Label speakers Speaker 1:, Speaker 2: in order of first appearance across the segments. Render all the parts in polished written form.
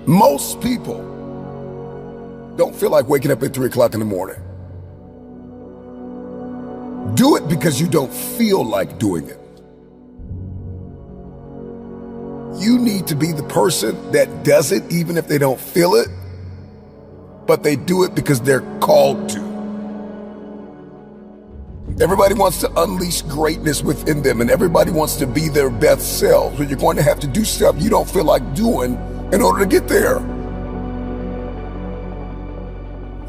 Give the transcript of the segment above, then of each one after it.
Speaker 1: Most people don't feel like waking up at 3 o'clock in the morning. Do it because you don't feel like doing it. You need to be the person that does it even if they don't feel it, but they do it because they're called to. Everybody wants to unleash greatness within them, and everybody wants to be their best selves, but you're going to have to do stuff you don't feel like doing in order to get there.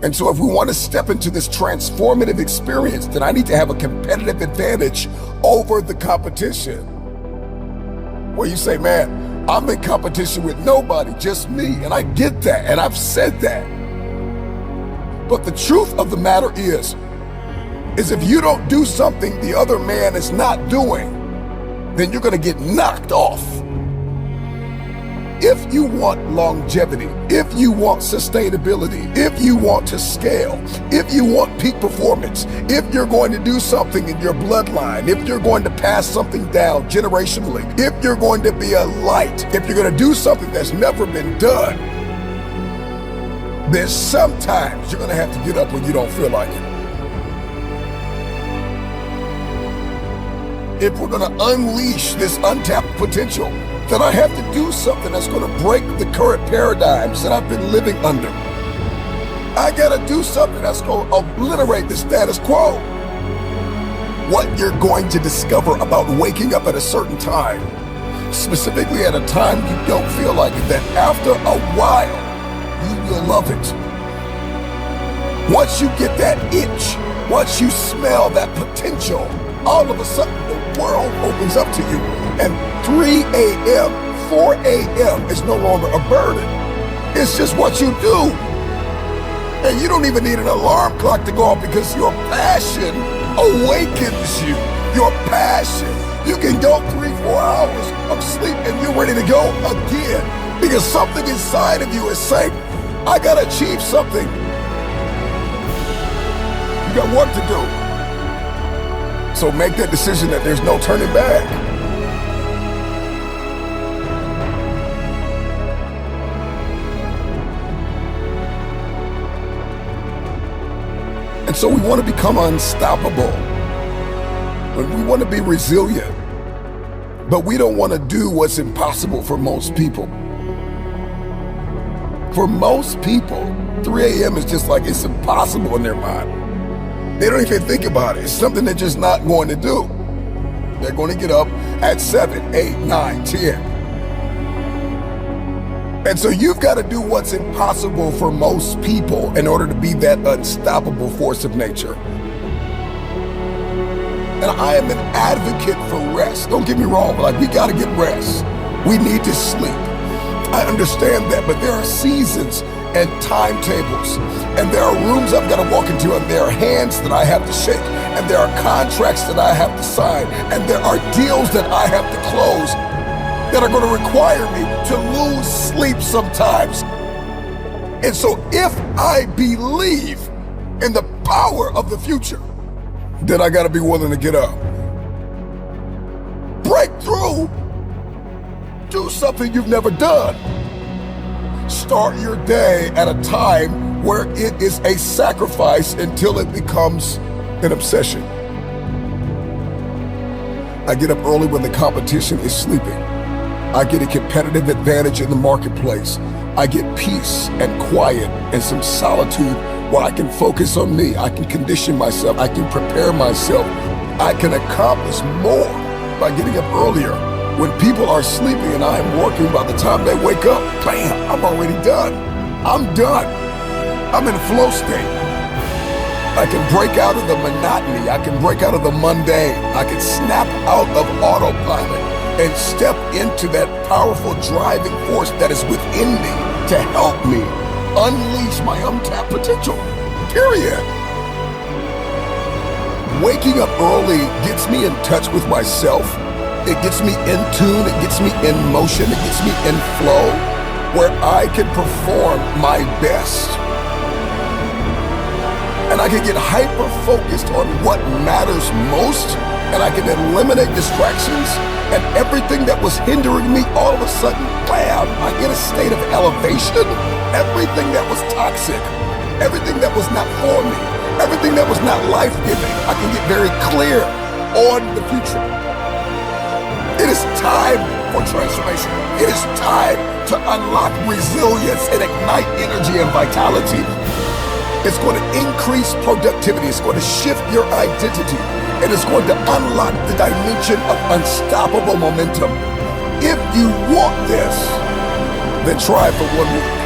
Speaker 1: And so if we want to step into this transformative experience, then I need to have a competitive advantage over the competition. Where you say, man, I'm in competition with nobody, just me. And I get that, and I've said that. But the truth of the matter is if you don't do something the other man is not doing, then you're going to get knocked off. If you want longevity, if you want sustainability, if you want to scale, if you want peak performance, if you're going to do something in your bloodline, if you're going to pass something down generationally, if you're going to be a light, if you're going to do something that's never been done, then sometimes you're going to have to get up when you don't feel like it. If we're going to unleash this untapped potential, then I have to do something that's going to break the current paradigms that I've been living under. I got to do something that's going to obliterate the status quo. What you're going to discover about waking up at a certain time, specifically at a time you don't feel like it, that after a while, you will love it. Once you get that itch, once you smell that potential, all of a sudden the world opens up to you, and 3 a.m., 4 a.m. is no longer a burden. It's just what you do. And you don't even need an alarm clock to go off because your passion awakens you. Your passion. You can go 3-4 hours of sleep and you're ready to go again because something inside of you is saying, I gotta achieve something. You got work to do. So make that decision that there's no turning back. And so we want to become unstoppable. And we want to be resilient. But we don't want to do what's impossible for most people. For most people, 3 a.m. is just like it's impossible in their mind. They don't even think about it. It's something they're just not going to do. They're going to get up at 7, 8, 9, 10. And so you've got to do what's impossible for most people in order to be that unstoppable force of nature. And I am an advocate for rest. Don't get me wrong, but we got to get rest. We need to sleep. I understand that, but there are seasons and timetables, and there are rooms I've got to walk into, and there are hands that I have to shake, and there are contracts that I have to sign, and there are deals that I have to close that are going to require me to lose sleep sometimes. And so if I believe in the power of the future, then I got to be willing to get up. Break through. Do something you've never done. Start your day at a time where it is a sacrifice until it becomes an obsession. I get up early when the competition is sleeping. I get a competitive advantage in the marketplace. I get peace and quiet and some solitude where I can focus on me. I can condition myself. I can prepare myself. I can accomplish more by getting up earlier. When people are sleeping and I am working, by the time they wake up, bam, I'm already done. I'm done. I'm in flow state. I can break out of the monotony. I can break out of the mundane. I can snap out of autopilot and step into that powerful driving force that is within me to help me unleash my untapped potential, period. Waking up early gets me in touch with myself. It gets me in tune, it gets me in motion, it gets me in flow, where I can perform my best. And I can get hyper-focused on what matters most and I can eliminate distractions, and everything that was hindering me, all of a sudden, bam, I get a state of elevation. Everything that was toxic, everything that was not for me, everything that was not life-giving, I can get very clear on the future. It is time for transformation. It is time to unlock resilience and ignite energy and vitality. It's going to increase productivity. It's going to shift your identity. And it's going to unlock the dimension of unstoppable momentum. If you want this, then try for 1 week.